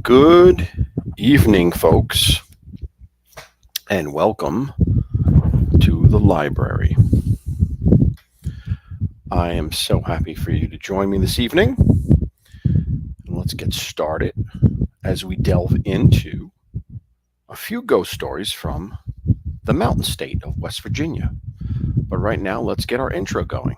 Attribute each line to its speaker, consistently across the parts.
Speaker 1: Good evening, folks, and welcome to the library. I am so happy for you to join me this evening. And let's get started as we delve into a few ghost stories from the mountain state of West Virginia. But right now, let's get our intro going.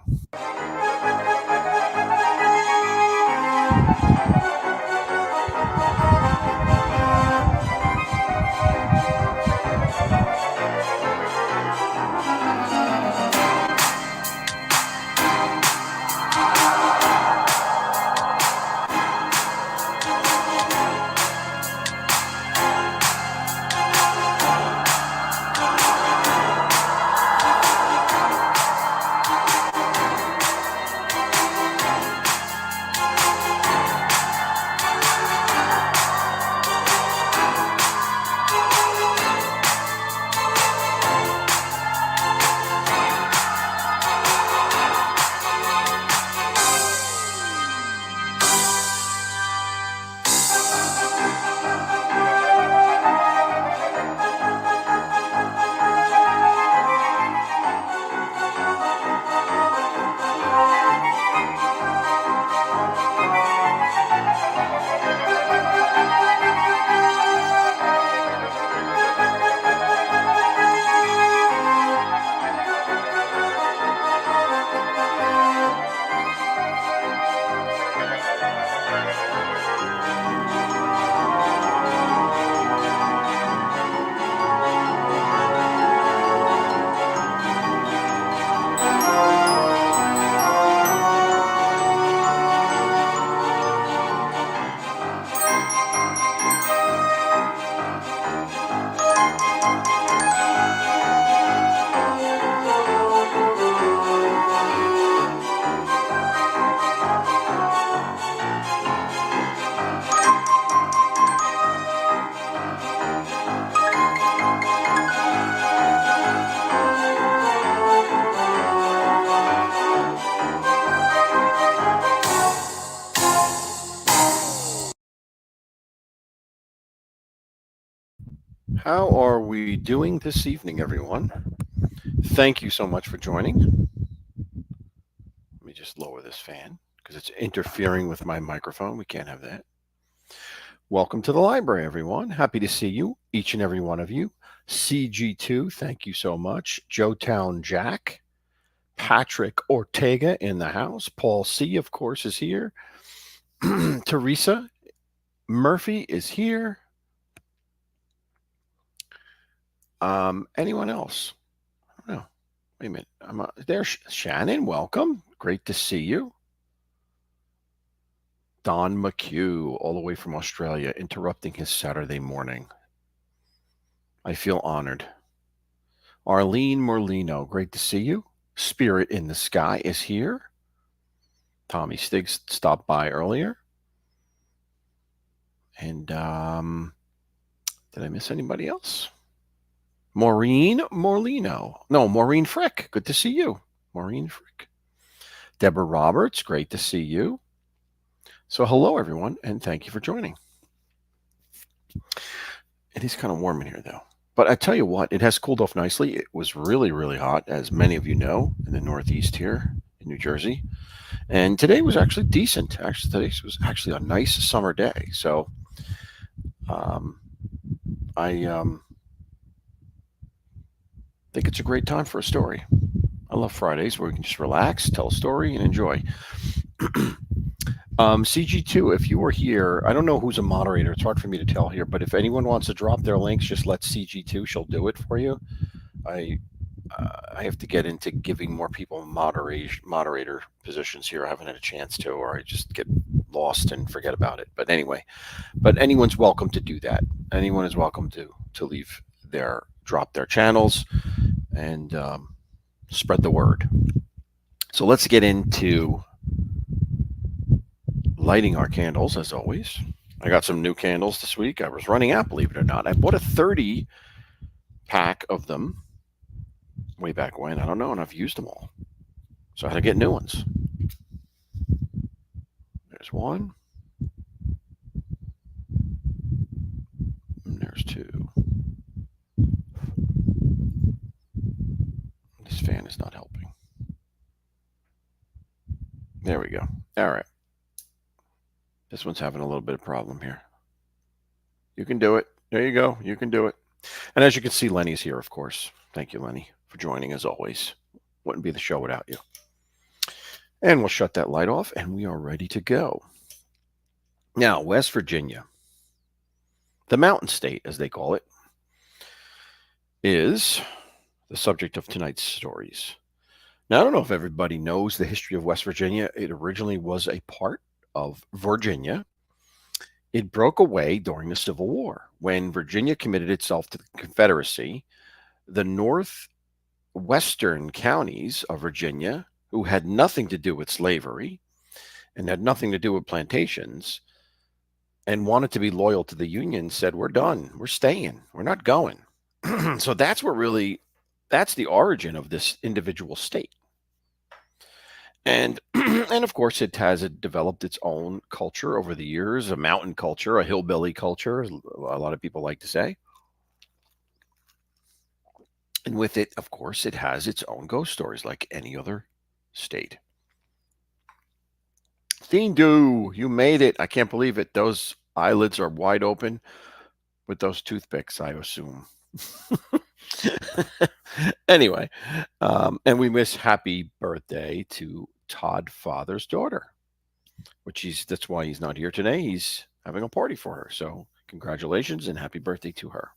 Speaker 1: How are we doing this evening, everyone? Thank you so much for joining. Let me just lower this fan because it's interfering with my microphone. We can't have that. Welcome to the library, everyone. Happy to see you, each and every one of you. CG2, thank you so much. Joetown Jack, Patrick Ortega in the house. Paul C, of course, is here. Teresa Murphy is here. Anyone else? I don't know. Wait a minute. There's Shannon. Welcome. Great to see you. Don McHugh, all the way from Australia, interrupting his Saturday morning. I feel honored. Arlene Morlino, great to see you. Spirit in the Sky is here. Tommy Stiggs stopped by earlier. And did I miss anybody else? Maureen Morlino. No, Maureen Frick. Good to see you. Maureen Frick. Deborah Roberts, great to see you. So hello, everyone, and thank you for joining. It is kind of warm in here, though. But I tell you what, it has cooled off nicely. It was really, really hot, as many of you know, in the Northeast here in New Jersey. And today was actually decent. Actually, today was actually a nice summer day. So I think it's a great time for a story. I love Fridays where we can just relax, tell a story, and enjoy. CG2, if you were here, I don't know who's a moderator. It's hard for me to tell here, but if anyone wants to drop their links, just let CG2. She'll do it for you. I have to get into giving more people moderator positions here. I haven't had a chance to, or I just get lost and forget about it. But anyway, anyone's welcome to do that. Anyone is welcome to leave drop their channels and spread the word. So let's get into lighting our candles, as always. I got some new candles this week. I was running out, believe it or not. I bought a 30 pack of them way back when. I don't know, and I've used them all. So I had to get new ones. There's one. is not helping. There we go. All right. This one's having a little bit of problem here. You can do it. There you go. You can do it. And as you can see, Lenny's here, of course. Thank you, Lenny, for joining as always. Wouldn't be the show without you. And we'll shut that light off, and we are ready to go. Now, West Virginia, the mountain state, as they call it, is the subject of tonight's stories. Now, I don't know if everybody knows the history of West Virginia. It originally was a part of Virginia. It broke away during the Civil War when Virginia committed itself to the Confederacy. The northwestern counties of Virginia, who had nothing to do with slavery and had nothing to do with plantations and wanted to be loyal to the Union, said, we're done. We're staying. We're not going. So that's the origin of this individual state. And and of course, it has developed its own culture over the years, a mountain culture, a hillbilly culture, a lot of people like to say. And with it, of course, it has its own ghost stories like any other state. Dean-Doo, you made it. I can't believe it. Those eyelids are wide open with those toothpicks, I assume. Anyway, and we wish happy birthday to Todd Father's daughter, that's why he's not here today. He's having a party for her. So congratulations and happy birthday to her.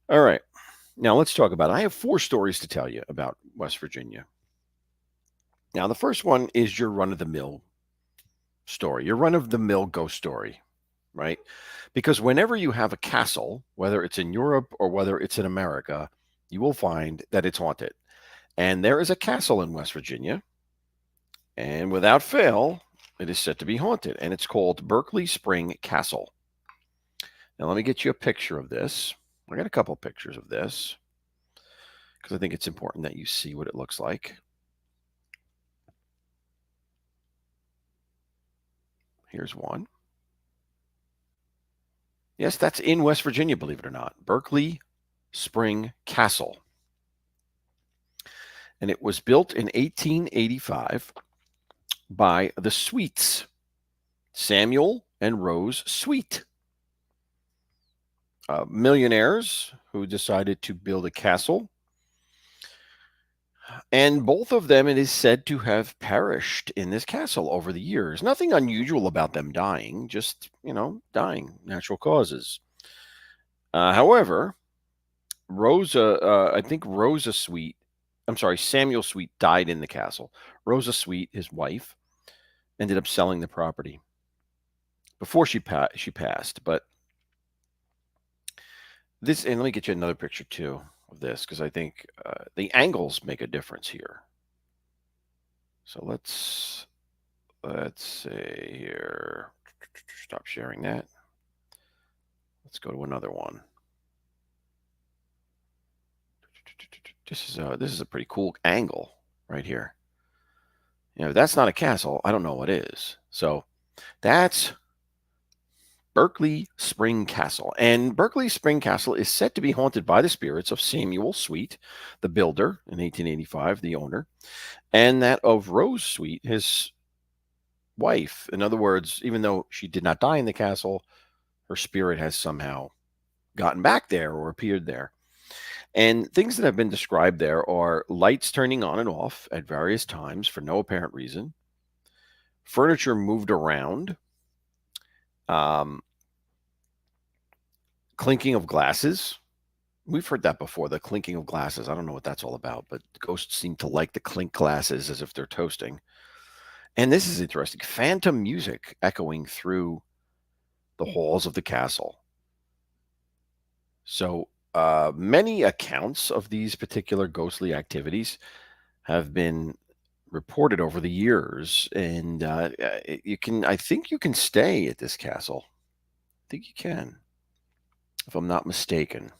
Speaker 1: All right. Now let's talk about it. I have 4 stories to tell you about West Virginia. Now, the first one is your run-of-the-mill story, your run-of-the-mill ghost story, right? Because whenever you have a castle, whether it's in Europe or whether it's in America, you will find that it's haunted. And there is a castle in West Virginia, and without fail, it is said to be haunted, and it's called Berkeley Spring Castle. Now, let me get you a picture of this. I got a couple pictures of this because I think it's important that you see what it looks like. Here's one. Yes, that's in West Virginia, believe it or not. Berkeley Spring Castle. And it was built in 1885 by the Sweets, Samuel and Rose Sweet, millionaires who decided to build a castle. And both of them, it is said to have perished in this castle over the years. Nothing unusual about them dying, just, dying, natural causes. However, Samuel Sweet died in the castle. Rosa Sweet, his wife, ended up selling the property before she passed. But this, and let me get you another picture too of this, because I think the angles make a difference here. So let's say here, stop sharing that. Let's go to another one. This is a pretty cool angle right here. That's not a castle. I don't know what is. So that's Berkeley Spring Castle. And Berkeley Spring Castle is said to be haunted by the spirits of Samuel Sweet, the builder, in 1885, the owner, and that of Rose Sweet, his wife. In other words, even though she did not die in the castle, her spirit has somehow gotten back there or appeared there. And things that have been described there are lights turning on and off at various times for no apparent reason, furniture moved around, clinking of glasses. We've heard that before, the clinking of glasses. I don't know what that's all about, but the ghosts seem to like to clink glasses as if they're toasting. And this is interesting. Phantom music echoing through the halls of the castle. So many accounts of these particular ghostly activities have been reported over the years, and I think you can stay at this castle. I think you can, if I'm not mistaken.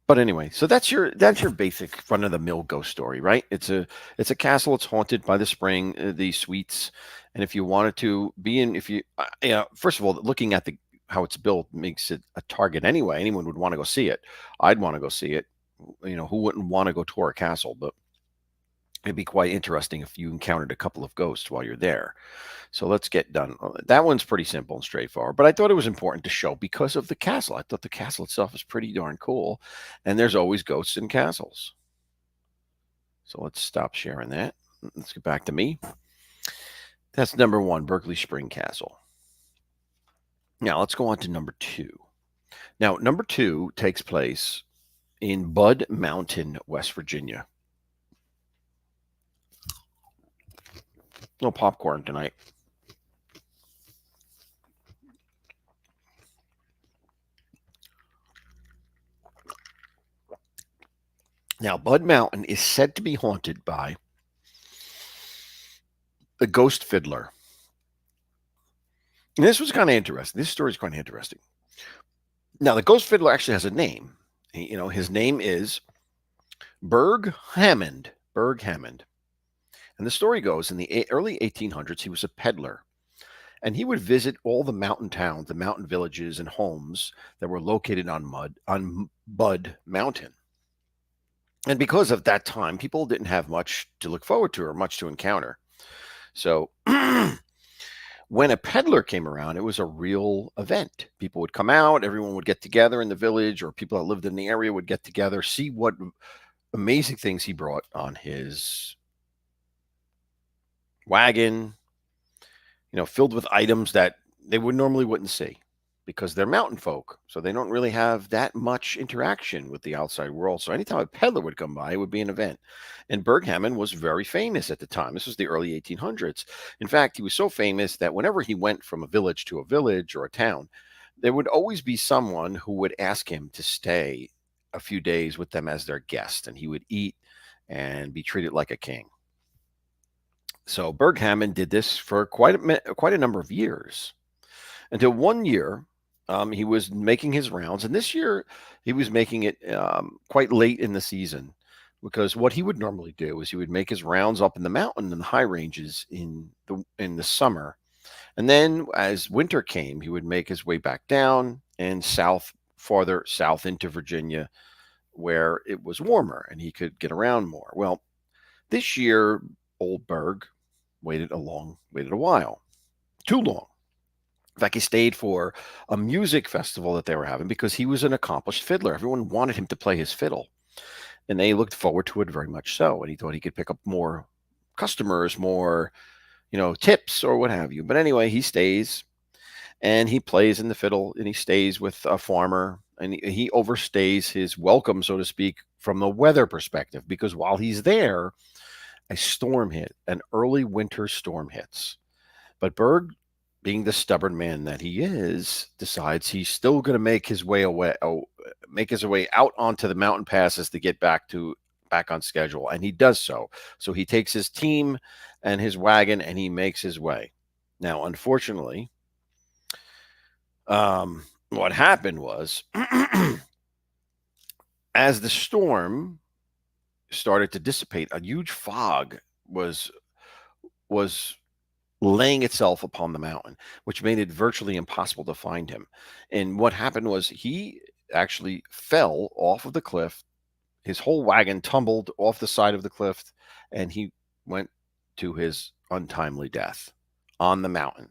Speaker 1: But anyway, so that's your basic run of the mill ghost story, right? It's a castle. It's haunted by the spring, the Sweets, and if you wanted to be in, first of all, looking at how it's built makes it a target anyway. Anyone would want to go see it. I'd want to go see it. Who wouldn't want to go tour a castle? But it'd be quite interesting if you encountered a couple of ghosts while you're there. So let's get done. That one's pretty simple and straightforward, but I thought it was important to show because of the castle. I thought the castle itself is pretty darn cool, and there's always ghosts in castles. So let's stop sharing that. Let's get back to me. That's number one, Berkeley Spring Castle. Now let's go on to number two. Now, number two takes place in Bud Mountain, West Virginia. No popcorn tonight. Now, Bud Mountain is said to be haunted by the ghost fiddler. And this was kind of interesting. This story is kind of interesting. Now, the ghost fiddler actually has a name. His name is Berg Hammond. Berg Hammond. And the story goes in the early 1800s, he was a peddler. And he would visit all the mountain towns, the mountain villages and homes that were located on Bud Mountain. And because of that time, people didn't have much to look forward to or much to encounter. So when a peddler came around, it was a real event. People would come out, everyone would get together in the village, or people that lived in the area would get together, see what amazing things he brought on his wagon, filled with items that they wouldn't see because they're mountain folk. So they don't really have that much interaction with the outside world. So anytime a peddler would come by, it would be an event. And Berg Hammond was very famous at the time. This was the early 1800s. In fact, he was so famous that whenever he went from a village to a village or a town, there would always be someone who would ask him to stay a few days with them as their guest, and he would eat and be treated like a king. So Berg Hammond did this for quite a number of years until one year he was making his rounds, and this year he was making it quite late in the season because what he would normally do is he would make his rounds up in the mountain and the high ranges in the summer, and then as winter came, he would make his way back down and farther south into Virginia, where it was warmer and he could get around more. Well, this year, old Berg waited a while, too long. In fact, he stayed for a music festival that they were having because he was an accomplished fiddler. Everyone wanted him to play his fiddle, and they looked forward to it very much so. And he thought he could pick up more customers, more, tips or what have you. But anyway, he stays and he plays in the fiddle and he stays with a farmer and he overstays his welcome, so to speak, from the weather perspective, because while he's there, a storm hit, an early winter storm hits. But Berg, being the stubborn man that he is, decides he's still going to make his way out onto the mountain passes to get back on schedule, and he does so. So he takes his team and his wagon and he makes his way. Now, unfortunately, what happened was, as the storm started to dissipate, a huge fog was laying itself upon the mountain, which made it virtually impossible to find him. And what happened was he actually fell off of the cliff. His whole wagon tumbled off the side of the cliff, and he went to his untimely death on the mountain.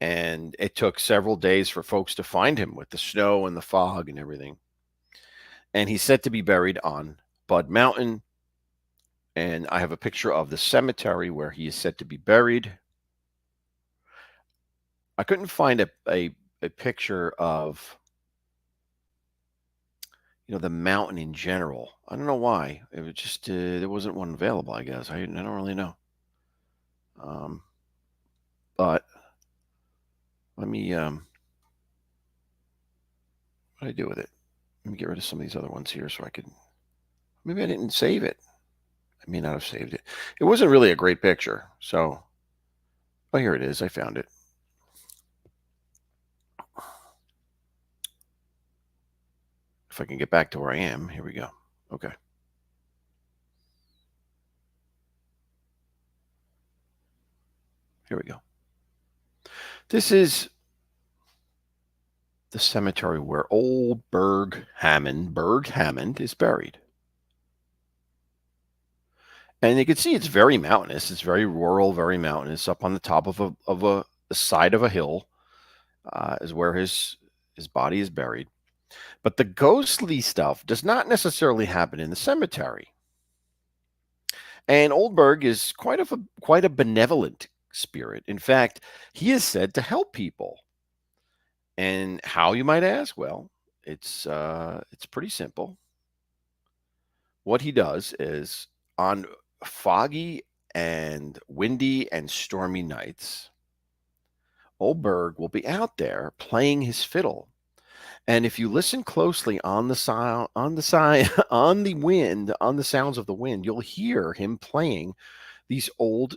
Speaker 1: And it took several days for folks to find him with the snow and the fog and everything. And he's said to be buried on Bud Mountain. And I have a picture of the cemetery where he is said to be buried. I couldn't find a picture of the mountain in general. I don't know why. It was just there wasn't one available. I guess I don't really know. But let me what do I do with it? Let me get rid of some of these other ones here so I could. Maybe I didn't save it. I may not have saved it. It wasn't really a great picture. So, oh, here it is. I found it. If I can get back to where I am, here we go. Okay. Here we go. This is the cemetery where old Berg Hammond is buried. And you can see it's very mountainous. It's very rural, very mountainous. Up on the top of the side of a hill is where his body is buried. But the ghostly stuff does not necessarily happen in the cemetery. And Oldberg is quite a benevolent spirit. In fact, he is said to help people. And how, you might ask? Well, it's pretty simple. What he does is, on foggy and windy and stormy nights, Oldberg will be out there playing his fiddle. And if you listen closely on the sound, on the wind, on the sounds of the wind, you'll hear him playing these old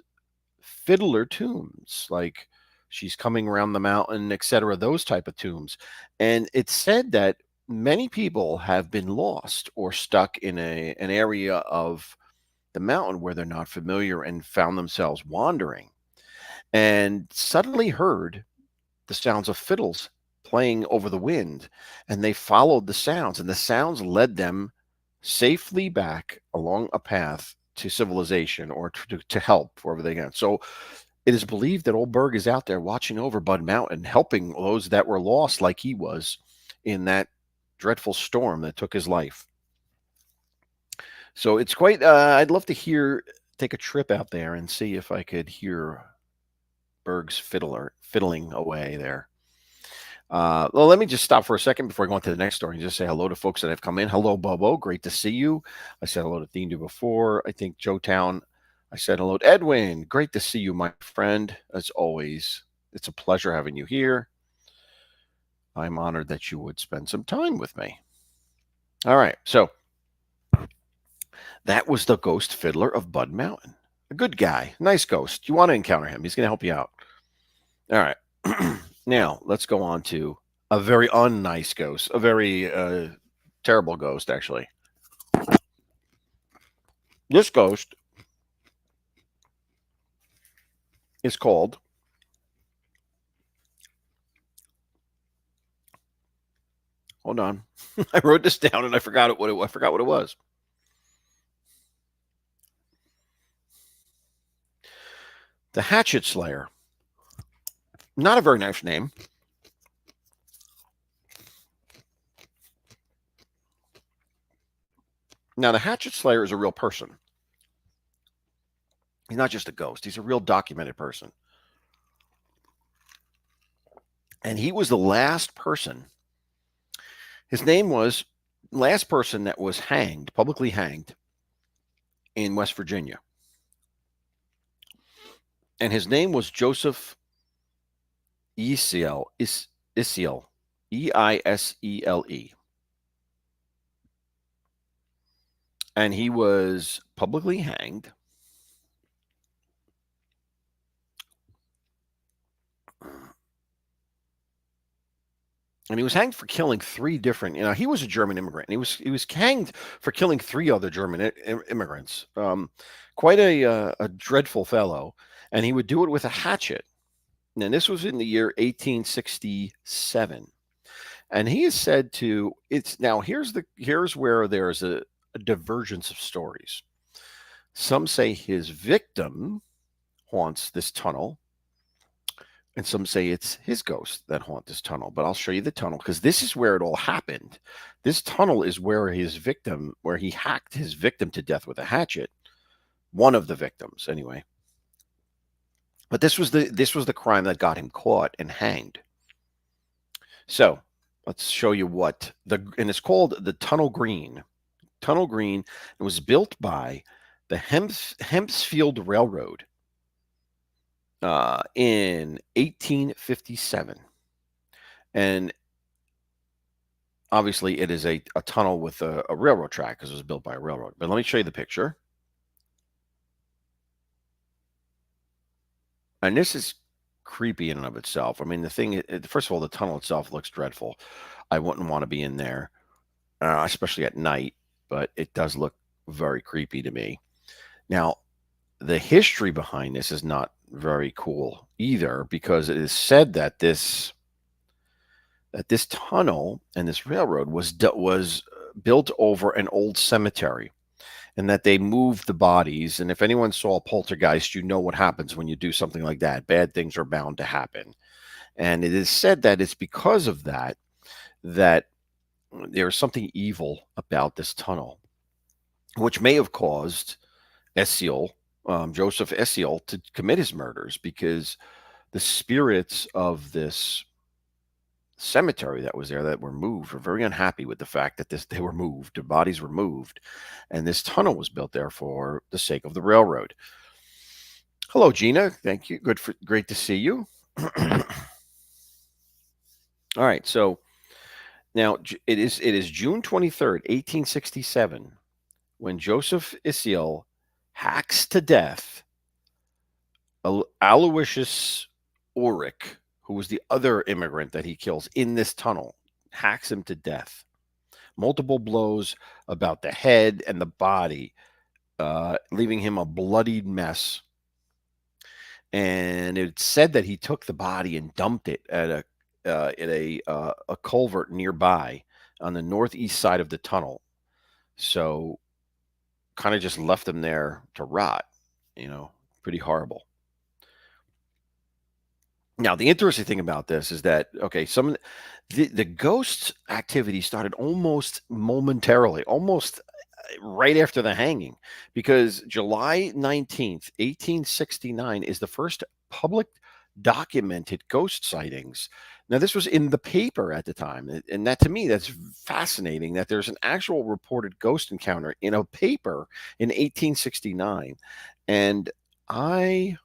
Speaker 1: fiddler tunes, like "She's Coming Around the Mountain," etc., those type of tunes. And it's said that many people have been lost or stuck in an area of the mountain where they're not familiar and found themselves wandering and suddenly heard the sounds of fiddles playing over the wind, and they followed the sounds, and the sounds led them safely back along a path to civilization, or to help wherever they can. So it is believed that Old Berg is out there watching over Bud Mountain, helping those that were lost like he was in that dreadful storm that took his life. So it's quite, I'd love to take a trip out there and see if I could hear Berg's fiddling away there. Well, let me just stop for a second before I go on to the next story and just say hello to folks that have come in. Hello, Bobo. Great to see you. I said hello to Thindu before. I think Joe Town. I said hello to Edwin. Great to see you, my friend. As always, it's a pleasure having you here. I'm honored that you would spend some time with me. All right. So that was the ghost fiddler of Bud Mountain. A good guy. Nice ghost. You want to encounter him. He's going to help you out. All right. Now, let's go on to a very unnice ghost, a very terrible ghost, actually. This ghost is called hold on. I wrote this down and I forgot what it was. The Hatchet Slayer. Not a very nice name. Now, the Hatchet Slayer is a real person. He's not just a ghost. He's a real documented person. And he was the last person. His name was last person that was hanged, publicly hanged, in West Virginia. And his name was Joseph Eisele, Eisele. And he was publicly hanged. And he was hanged for killing three different, he was a German immigrant. And he was hanged for killing three other German immigrants. Quite a dreadful fellow. And he would do it with a hatchet. And this was in the year 1867. And he is said to, here's where there's a divergence of stories. Some say his victim haunts this tunnel, and some say it's his ghost that haunts this tunnel. But I'll show you the tunnel, because this is where it all happened. This tunnel is where where he hacked his victim to death with a hatchet. One of the victims, anyway. But this was the crime that got him caught and hanged. So let's show you and it's called the Tunnel Green. Tunnel Green. It was built by the Hempfield Railroad in 1857. And obviously it is a tunnel with a railroad track, because it was built by a railroad. But let me show you the picture. And this is creepy in and of itself. I mean, first of all, the tunnel itself looks dreadful. I wouldn't want to be in there, especially at night, but it does look very creepy to me. Now, the history behind this is not very cool either, because it is said that this that this tunnel and this railroad was built over an old cemetery, and that they moved the bodies. And if anyone saw Poltergeist, you know what happens when you do something like that. Bad things are bound to happen. And it is said that it's because of that that there's something evil about this tunnel, which may have caused Essiel, Joseph Essiel, to commit his murders, because the spirits of this cemetery that was there that were moved were very unhappy with the fact that they were moved, the bodies were moved, and this tunnel was built there for the sake of the railroad. Hello, Gina. Thank you. Great to see you. All right, so now it is June 23rd, 1867, when Joseph Essiel hacks to death Aloysius Ulrich, who was the other immigrant that he kills in this tunnel, hacks him to death. Multiple blows about the head and the body, leaving him a bloodied mess. And it's said that he took the body and dumped it at a culvert nearby on the northeast side of the tunnel. So kind of just left him there to rot. Pretty horrible. Now, the interesting thing about this is that, okay, the ghost activity started almost momentarily, almost right after the hanging, because July 19th, 1869 is the first public documented ghost sightings. Now, this was in the paper at the time, and that, to me, that's fascinating, that there's an actual reported ghost encounter in a paper in 1869. And I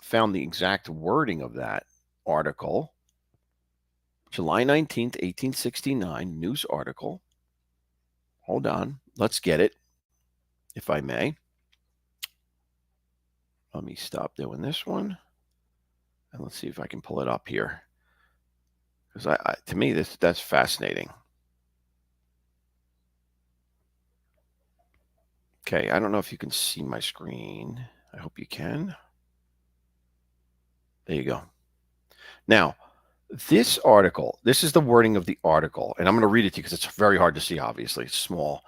Speaker 1: found the exact wording of that article. July 19th, 1869, news article. Hold on. Let's get it, if I may. Let me stop doing this one. And let's see if I can pull it up here. Because to me, that's fascinating. Okay, I don't know if you can see my screen. I hope you can. There you go. Now, this article, this is the wording of the article, and I'm going to read it to you because it's very hard to see, obviously. It's small.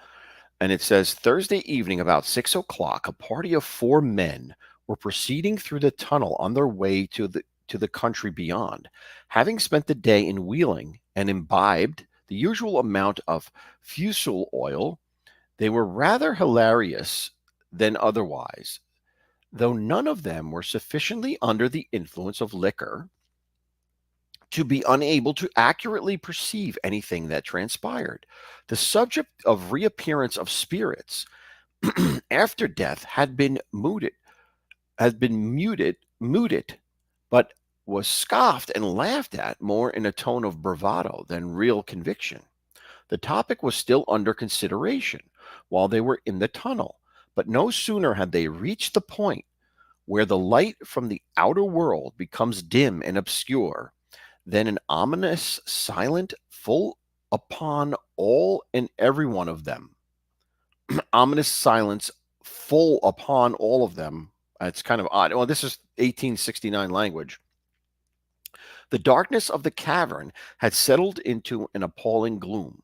Speaker 1: And it says, Thursday evening about 6 o'clock, a party of 4 men were proceeding through the tunnel on their way to the country beyond. Having spent the day in Wheeling and imbibed the usual amount of fusel oil, they were rather hilarious than otherwise, though none of them were sufficiently under the influence of liquor to be unable to accurately perceive anything that transpired. The subject of reappearance of spirits after death had been mooted, but was scoffed and laughed at more in a tone of bravado than real conviction. The topic was still under consideration while they were in the tunnel, but no sooner had they reached the point where the light from the outer world becomes dim and obscure than an ominous silence full upon all and every one of them. Ominous silence full upon all of them. It's kind of odd. Well, this is 1869 language. The darkness of the cavern had settled into an appalling gloom,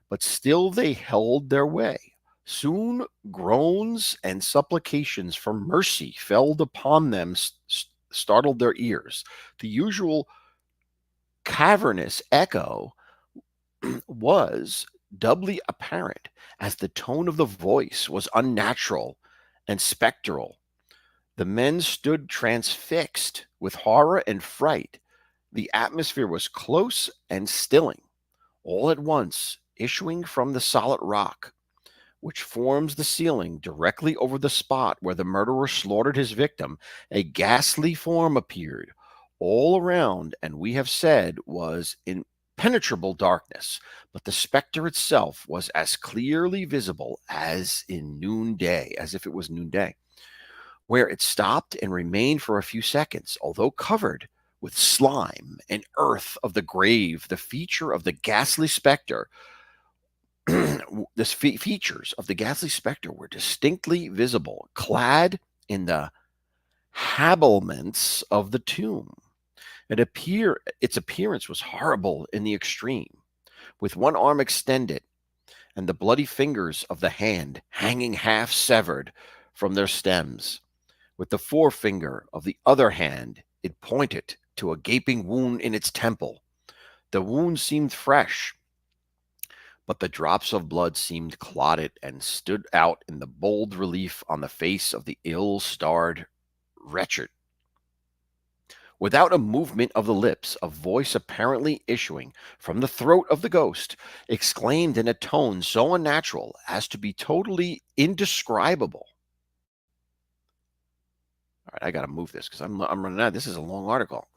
Speaker 1: but still they held their way. Soon groans and supplications for mercy fell upon them, startled their ears. The usual cavernous echo was doubly apparent, as the tone of the voice was unnatural and spectral. The men stood transfixed with horror and fright. The atmosphere was close and stilling. All at once, issuing from the solid rock, which forms the ceiling directly over the spot where the murderer slaughtered his victim, a ghastly form appeared. All around, and we have said, was impenetrable darkness, but the specter itself was as clearly visible as in noonday, as if it was noonday, where it stopped and remained for a few seconds, although covered with slime and earth of the grave. The feature of the ghastly specter features of the ghastly specter were distinctly visible, clad in the habiliments of the tomb, Its appearance was horrible in the extreme, with one arm extended and the bloody fingers of the hand hanging half severed from their stems. With the forefinger of the other hand, it pointed to a gaping wound in its temple. The wound seemed fresh, but the drops of blood seemed clotted and stood out in the bold relief on the face of the ill-starred wretched. Without a movement of the lips, a voice apparently issuing from the throat of the ghost exclaimed in a tone so unnatural as to be totally indescribable. All right, I got to move this because I'm running out. This is a long article.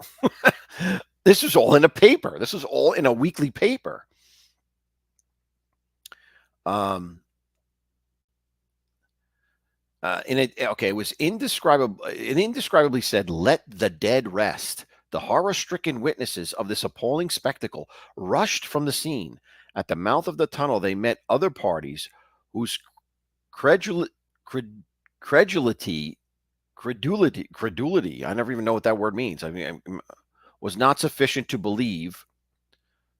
Speaker 1: This is all in a paper. This is all in a weekly paper. Um, it was indescribable. It indescribably said, "Let the dead rest." The horror-stricken witnesses of this appalling spectacle rushed from the scene. At the mouth of the tunnel, they met other parties whose credul- cred- credulity, credulity. I never even know what that word means. I mean, was not sufficient to believe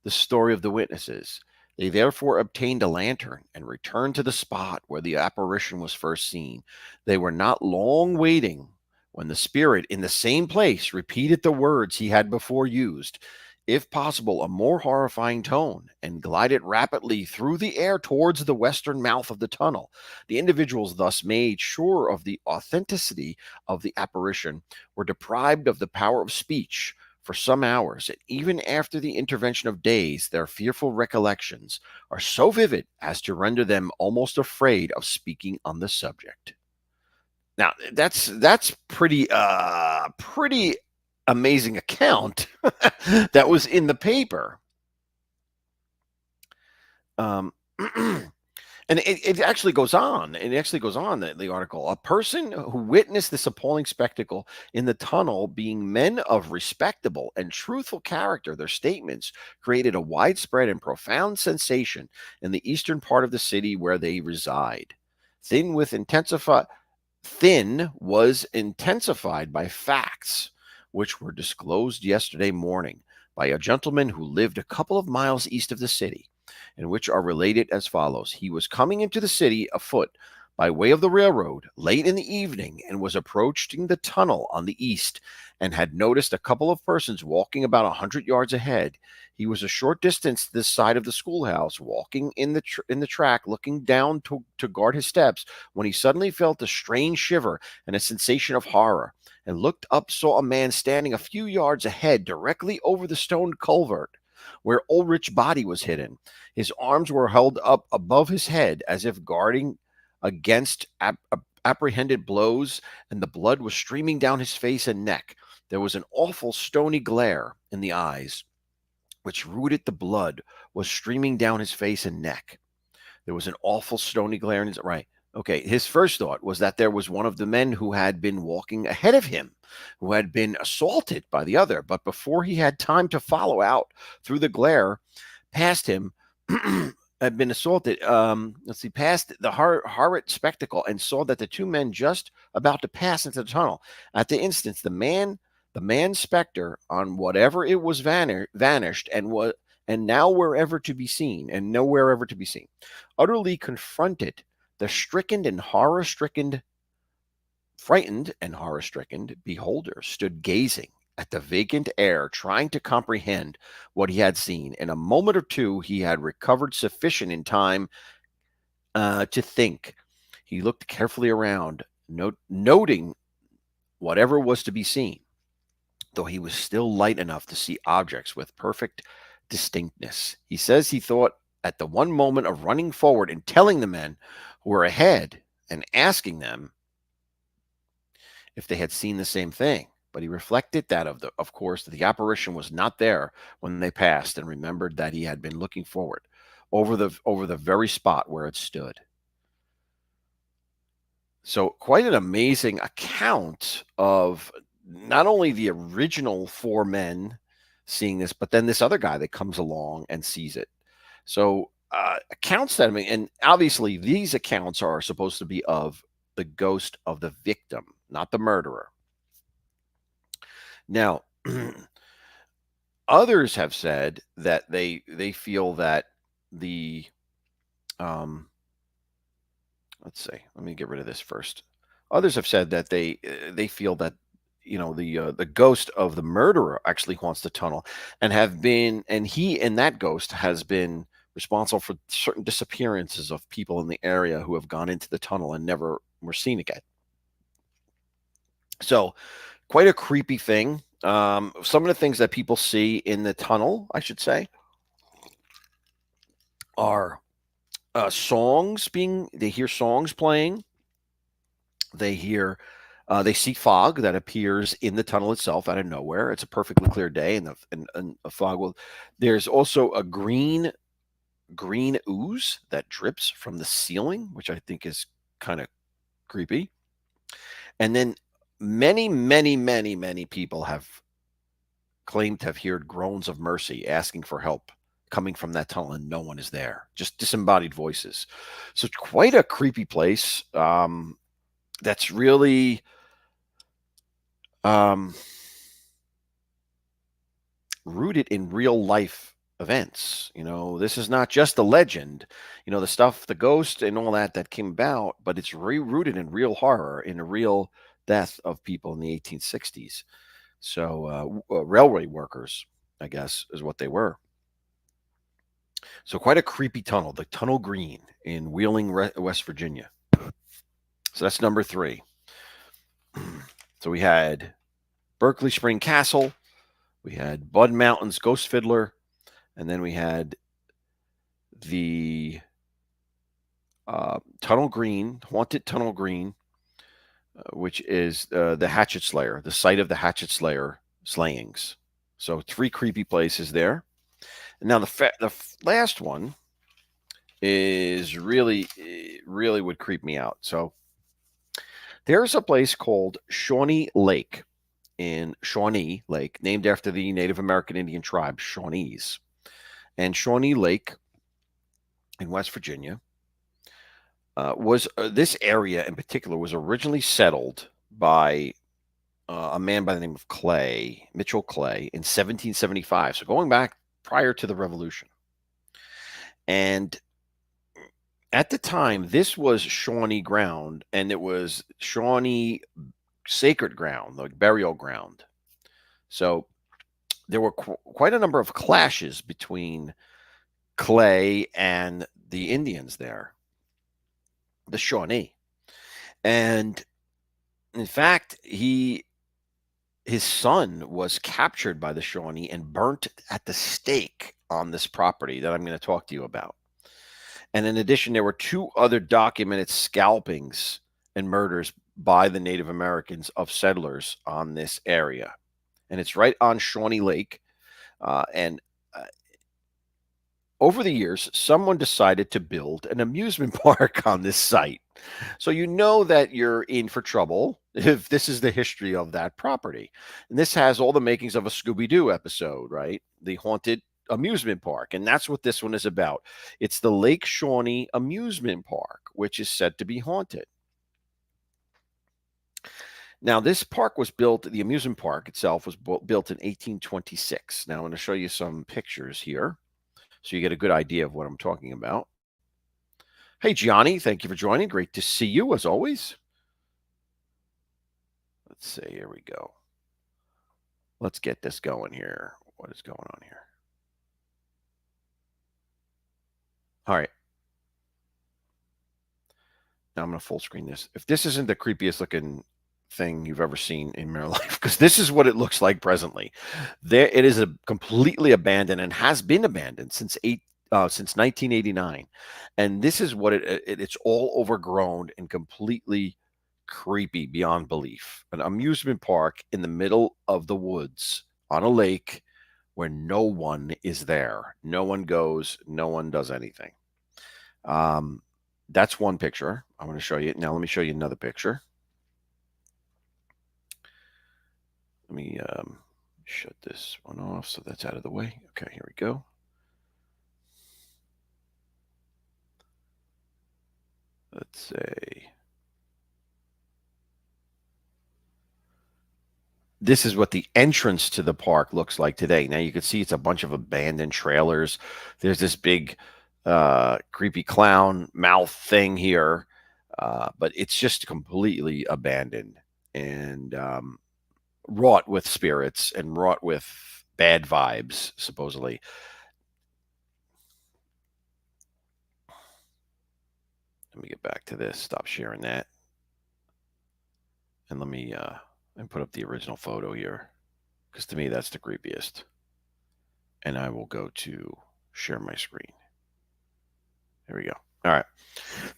Speaker 1: the story of the witnesses. They therefore obtained a lantern and returned to the spot where the apparition was first seen. They were not long waiting when the spirit in the same place repeated the words he had before used, if possible, a more horrifying tone, and glided rapidly through the air towards the western mouth of the tunnel. The individuals thus made sure of the authenticity of the apparition were deprived of the power of speech for some hours, and even after the intervention of days, their fearful recollections are so vivid as to render them almost afraid of speaking on the subject. Now, that's pretty amazing account that was in the paper. Um, And it actually goes on. It actually goes on, the article. A person who witnessed this appalling spectacle in the tunnel, being men of respectable and truthful character, their statements created a widespread and profound sensation in the eastern part of the city where they reside. Thin with intensify Thin was intensified by facts which were disclosed yesterday morning by a gentleman who lived a couple of miles east of the city, and which are related as follows. He was coming into the city afoot by way of the railroad late in the evening and was approaching the tunnel on the east and had noticed a couple of persons walking about 100 yards ahead. He was a short distance this side of the schoolhouse, walking in the track, looking down to guard his steps, when he suddenly felt a strange shiver and a sensation of horror, and looked up, saw a man standing a few yards ahead, directly over the stone culvert where Ulrich's body was hidden. His arms were held up above his head as if guarding against apprehended blows, and the blood was streaming down his face and neck. There was an awful stony glare in the eyes, which rooted the blood was streaming down his face and neck. There was an awful stony glare in his right. Okay, his first thought was that there was one of the men who had been walking ahead of him, who had been assaulted by the other. But before he had time to follow out through the glare past him, had been assaulted. Passed the horrid spectacle and saw that the two men just about to pass into the tunnel. At the instant, the man specter, on whatever it was, vanished, and now wherever to be seen, and nowhere ever to be seen. Utterly confronted, the frightened and horror-stricken beholder stood gazing at the vacant air, trying to comprehend what he had seen. In a moment or two, he had recovered sufficient in time to think. He looked carefully around, noting whatever was to be seen, though he was still light enough to see objects with perfect distinctness. He says he thought at the one moment of running forward and telling the men who were ahead and asking them if they had seen the same thing. But he reflected that, of course, that the apparition was not there when they passed, and remembered that he had been looking forward over the very spot where it stood. So quite an amazing account of not only the original four men seeing this, but then this other guy that comes along and sees it. So accounts that, I mean, and obviously these accounts are supposed to be of the ghost of the victim, not the murderer. Now, Others have said that they feel that the um, let's see. Let me get rid of this first. Others have said that they feel that the ghost of the murderer actually haunts the tunnel, and he and that ghost has been responsible for certain disappearances of people in the area who have gone into the tunnel and never were seen again. So quite a creepy thing. Some of the things that people see in the tunnel, I should say, are they hear songs playing. They hear, they see fog that appears in the tunnel itself out of nowhere. It's a perfectly clear day, and a fog will. There's also a green ooze that drips from the ceiling, which I think is kind of creepy. And then many people have claimed to have heard groans of mercy asking for help coming from that tunnel, and no one is there. Just disembodied voices. So it's quite a creepy place. That's really um, rooted in real life events. This is not just a legend, the stuff, the ghost and all that came about, but it's rooted in real horror, in a real death of people in the 1860s. So, railway workers, I guess, is what they were. So, quite a creepy tunnel, the Tunnel Green in Wheeling, West Virginia. So, that's number 3. So, we had Berkeley Spring Castle, we had Bud Mountain's Ghost Fiddler, and then we had the Tunnel Green, Haunted Tunnel Green, which is the Hatchet Slayer, the site of the Hatchet Slayer slayings. So 3 creepy places there. And now the last one is really would creep me out. So there's a place called Shawnee Lake in Shawnee Lake, named after the Native American Indian tribe Shawnees. And Shawnee Lake in West Virginia was this area in particular was originally settled by a man by the name of Mitchell Clay, in 1775. So going back prior to the Revolution. And at the time, this was Shawnee ground, and it was Shawnee sacred ground, like burial ground. So there were quite a number of clashes between Clay and the Indians there, the Shawnee. And in fact, his son was captured by the Shawnee and burnt at the stake on this property that I'm going to talk to you about. And in addition, there were 2 other documented scalpings and murders by the Native Americans of settlers on this area. And it's right on Shawnee Lake. And over the years, someone decided to build an amusement park on this site. So you know that you're in for trouble if this is the history of that property. And this has all the makings of a Scooby-Doo episode, right? The haunted amusement park. And that's what this one is about. It's the Lake Shawnee Amusement Park, which is said to be haunted. Now, this park was built, the amusement park itself was built in 1826. Now, I'm going to show you some pictures here so you get a good idea of what I'm talking about. Hey, Gianni, thank you for joining. Great to see you, as always. Let's see. Here we go. Let's get this going here. What is going on here? All right. Now I'm going to full screen this. If this isn't the creepiest looking thing you've ever seen in your life, because this is what it looks like presently. It is completely abandoned and has been abandoned since 1989, and this is what it's all overgrown and completely creepy beyond belief. An amusement park in the middle of the woods on a lake where no one is there. No one goes, no one does anything. That's one picture. I'm going to show you. Now, let me show you another picture. Let me shut this one off so that's out of the way. Okay, here we go. Let's say. this is what the entrance to the park looks like today. Now you can see it's a bunch of abandoned trailers. There's this big, creepy clown mouth thing here, but it's just completely abandoned and wrought with spirits and wrought with bad vibes, supposedly. Let me get back to this. Stop sharing that, and let me and put up the original photo here, because to me that's the creepiest. And I will go to share my screen. There we go. All right.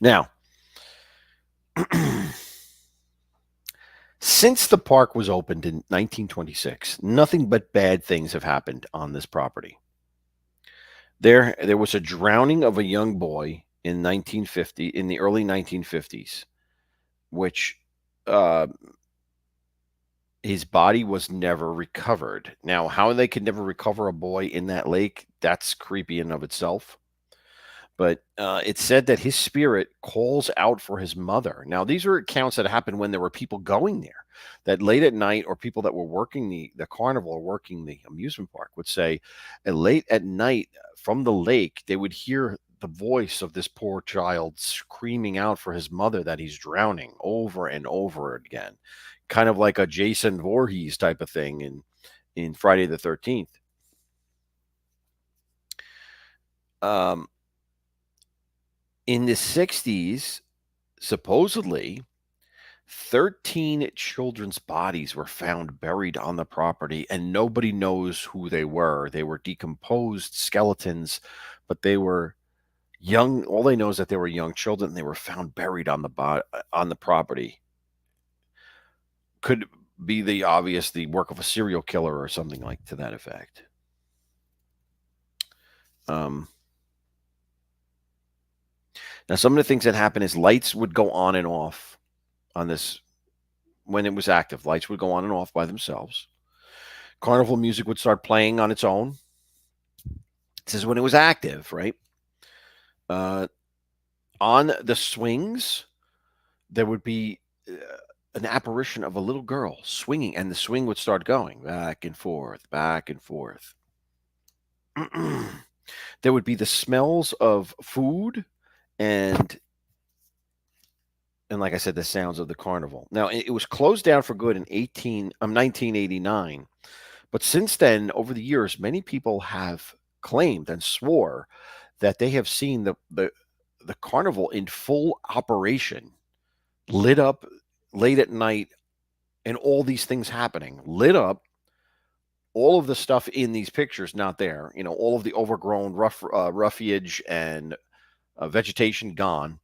Speaker 1: Now, since the park was opened in 1926, nothing but bad things have happened on this property. There was a drowning of a young boy in 1950, in the early 1950s, which uh, his body was never recovered. Now, how they could never recover a boy in that lake, that's creepy in of itself. But it said that his spirit calls out for his mother. Now, these are accounts that happened when there were people going there, that late at night, or people that were working the carnival or working the amusement park would say, and late at night from the lake, they would hear the voice of this poor child screaming out for his mother that he's drowning over and over again, kind of like a Jason Voorhees type of thing in Friday the 13th. Um, in the 60s, supposedly 13 children's bodies were found buried on the property, and nobody knows who they were. They were decomposed skeletons, but they were young. All they know is that they were young children, and they were found buried on the property. Could be the work of a serial killer or something like to that effect. Um, Now, some of the things that happen is lights would go on and off on this when it was active. Lights would go on and off by themselves. Carnival music would start playing on its own. This is when it was active, right? Uh, on the swings, there would be an apparition of a little girl swinging, and the swing would start going back and forth, back and forth. There would be the smells of food and like I said, the sounds of the carnival. Now, it was closed down for good in 1989, but since then, over the years, many people have claimed and swore that they have seen the carnival in full operation, lit up late at night, and all these things happening, lit up. All of the stuff in these pictures not there. All of the overgrown roughage and vegetation gone,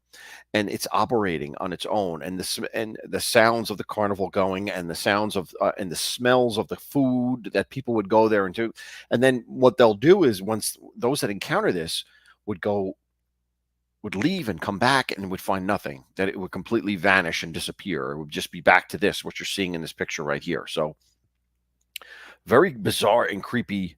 Speaker 1: and it's operating on its own, and the sounds of the carnival going, and the sounds of and the smells of the food that people would go there and do. And then what they'll do is, once those that encounter this would leave and come back and would find nothing, that it would completely vanish and disappear. It would just be back to this, what you're seeing in this picture right here. So very bizarre and creepy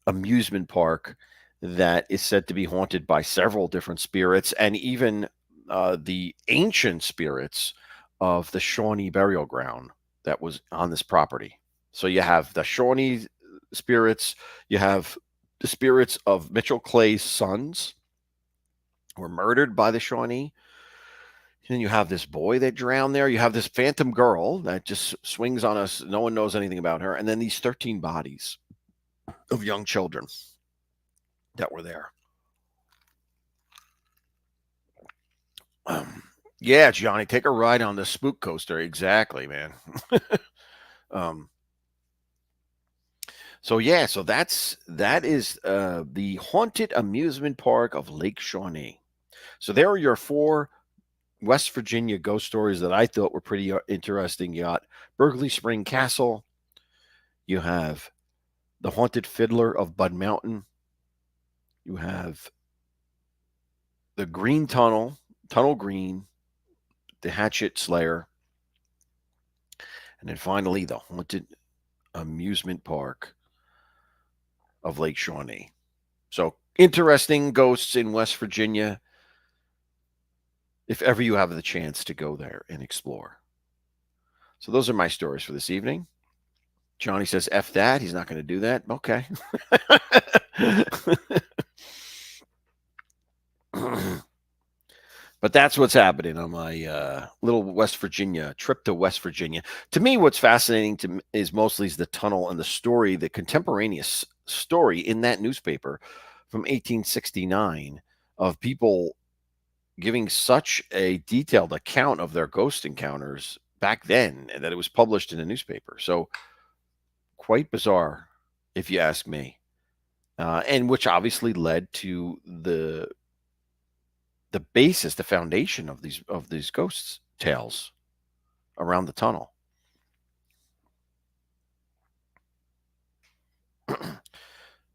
Speaker 1: amusement park that is said to be haunted by several different spirits, and even the ancient spirits of the Shawnee burial ground that was on this property. So you have the Shawnee spirits, you have the spirits of Mitchell Clay's sons who were murdered by the Shawnee. And you have this boy that drowned there. You have this phantom girl that just swings on us. No one knows anything about her. And then these 13 bodies of young children that were there. Yeah, Johnny, take a ride on the spook coaster. Exactly, man. um, so that is the haunted amusement park of Lake Shawnee. So there are your 4 West Virginia ghost stories that I thought were pretty interesting. You got Berkeley Spring Castle. You have the Haunted Fiddler of Bud Mountain. You have the Green Tunnel, Tunnel Green, the Hatchet Slayer, and then finally the Haunted Amusement Park of Lake Shawnee. So interesting ghosts in West Virginia, if ever you have the chance to go there and explore. So those are my stories for this evening. Johnny says, F that. He's not going to do that. Okay. But that's what's happening on my little West Virginia trip to West Virginia. To me, what's fascinating is mostly the tunnel and the story, the contemporaneous story in that newspaper from 1869 of people giving such a detailed account of their ghost encounters back then that it was published in a newspaper. So quite bizarre, if you ask me, and which obviously led to the basis, the foundation of these ghost tales around the tunnel.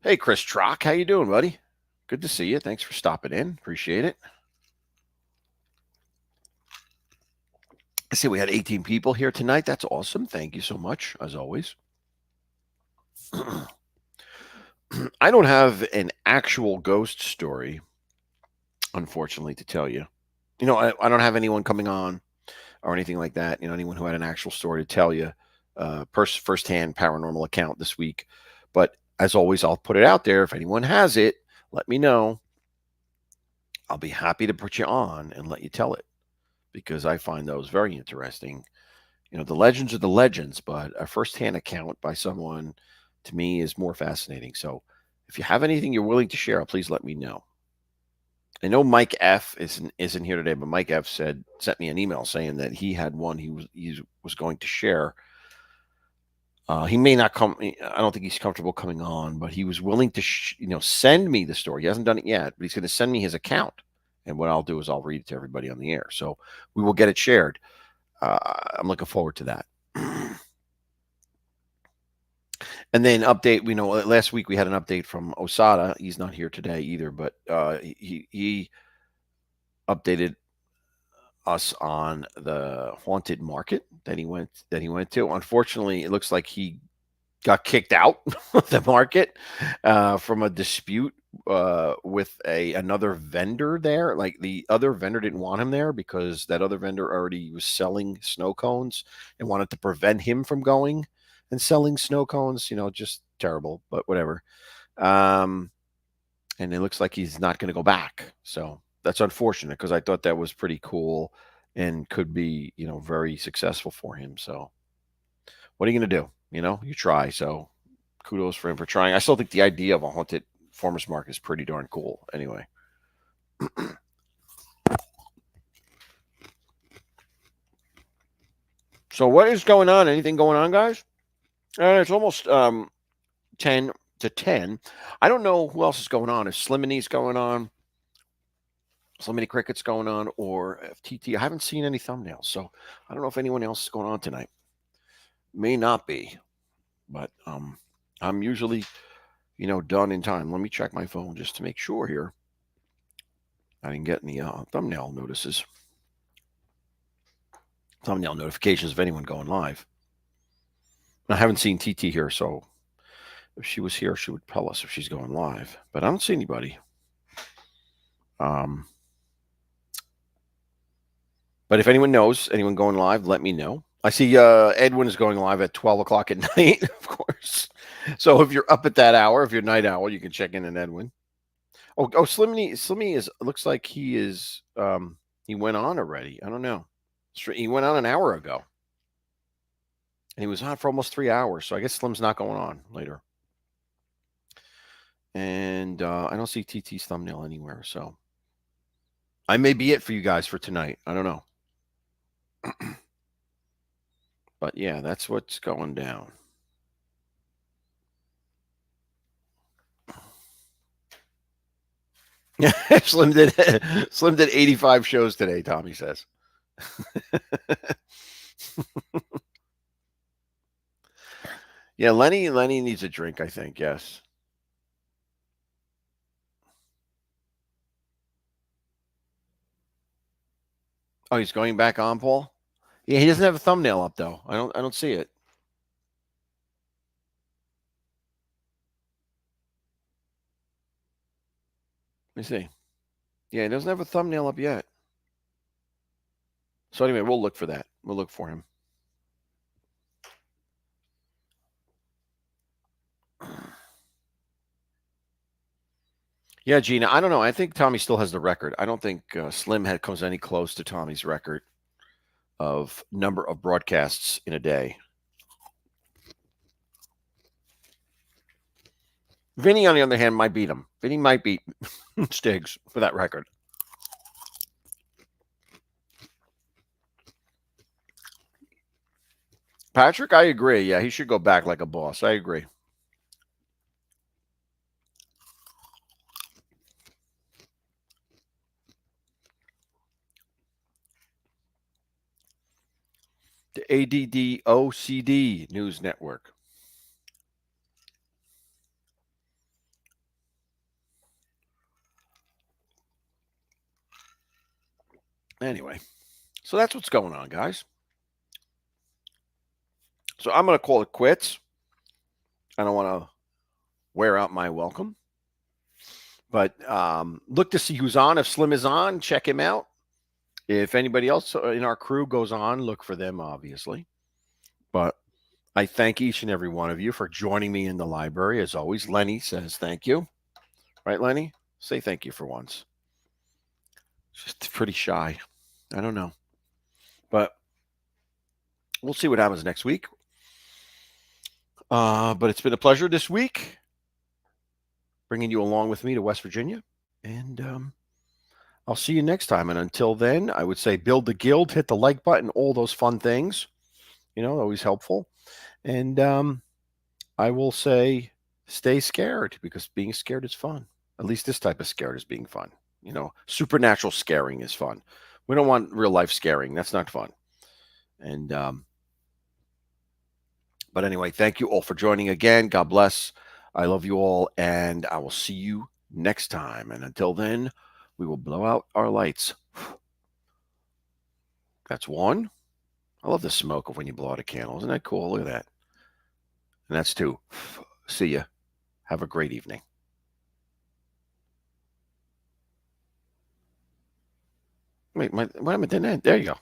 Speaker 1: Hey, Chris Trock, how you doing, buddy? Good to see you. Thanks for stopping in. Appreciate it. I see we had 18 people here tonight. That's awesome. Thank you so much, as always. I don't have an actual ghost story, unfortunately, to tell you. I don't have anyone coming on or anything like that. Anyone who had an actual story to tell you, firsthand paranormal account this week. But as always, I'll put it out there. If anyone has it, let me know. I'll be happy to put you on and let you tell it because I find those very interesting. The legends are the legends, but a firsthand account by someone to me is more fascinating. So if you have anything you're willing to share, please let me know. I know Mike F isn't here today, but Mike F sent me an email saying that he had one he was going to share. He may not come. I don't think he's comfortable coming on, but he was willing to send me the story. He hasn't done it yet, but he's going to send me his account. And what I'll do is I'll read it to everybody on the air. So we will get it shared. I'm looking forward to that. And then update. Last week we had an update from Osada. He's not here today either, but he updated us on the haunted market that he went to. Unfortunately, it looks like he got kicked out of the market from a dispute with another vendor there. Like the other vendor didn't want him there because that other vendor already was selling snow cones and wanted to prevent him from going and selling snow cones. Just terrible, but whatever. And it looks like he's not going to go back. So that's unfortunate because I thought that was pretty cool and could be, very successful for him. So what are you going to do? You try. So kudos for him for trying. I still think the idea of a haunted farmer's market is pretty darn cool anyway. So what is going on? Anything going on, guys? It's almost 10 to 10. I don't know who else is going on. Is Slimini's going on? Slimini Cricket's going on, or FTT. I haven't seen any thumbnails, so I don't know if anyone else is going on tonight. May not be, but I'm usually, done in time. Let me check my phone just to make sure here. I didn't get any thumbnail notices, thumbnail notifications of anyone going live. I haven't seen TT here, so if she was here, she would tell us if she's going live. But I don't see anybody. But if anyone knows anyone going live, let me know. I see Edwin is going live at 12 o'clock at night, of course. So if you're up at that hour, if you're a night owl, you can check in on Edwin. Oh, Slimmy is looks like he is he went on already. I don't know. He went on an hour ago. And he was on for almost 3 hours. So I guess Slim's not going on later. And I don't see TT's thumbnail anywhere. So I may be it for you guys for tonight. I don't know. But yeah, that's what's going down. Slim did 85 shows today, Tommy says. Yeah, Lenny needs a drink, I think, yes. Oh, he's going back on, Paul? Yeah, he doesn't have a thumbnail up though. I don't see it. Let me see. Yeah, he doesn't have a thumbnail up yet. So anyway, we'll look for that. We'll look for him. Yeah, Gina. I don't know. I think Tommy still has the record. I don't think Slim comes any close to Tommy's record of number of broadcasts in a day. Vinny, on the other hand, might beat him. Vinny might beat Stiggs for that record. Patrick, I agree. Yeah, he should go back like a boss. I agree. The ADDOCD News Network. Anyway, so that's what's going on, guys. So I'm going to call it quits. I don't want to wear out my welcome. But look to see who's on. If Slim is on, check him out. If anybody else in our crew goes on, look for them, obviously. But I thank each and every one of you for joining me in the library. As always, Lenny says thank you. Right, Lenny? Say thank you for once. Just pretty shy. I don't know. But we'll see what happens next week. But it's been a pleasure this week bringing you along with me to West Virginia. And I'll see you next time. And until then, I would say build the guild, hit the like button, all those fun things. Always helpful. And I will say stay scared because being scared is fun. At least this type of scared is being fun. Supernatural scaring is fun. We don't want real life scaring. That's not fun. And but anyway, thank you all for joining again. God bless. I love you all, and I will see you next time. And until then, we will blow out our lights. That's one. I love the smoke of when you blow out a candle. Isn't that cool? Look at that. And that's two. See ya. Have a great evening. Wait, what happened to that? There you go.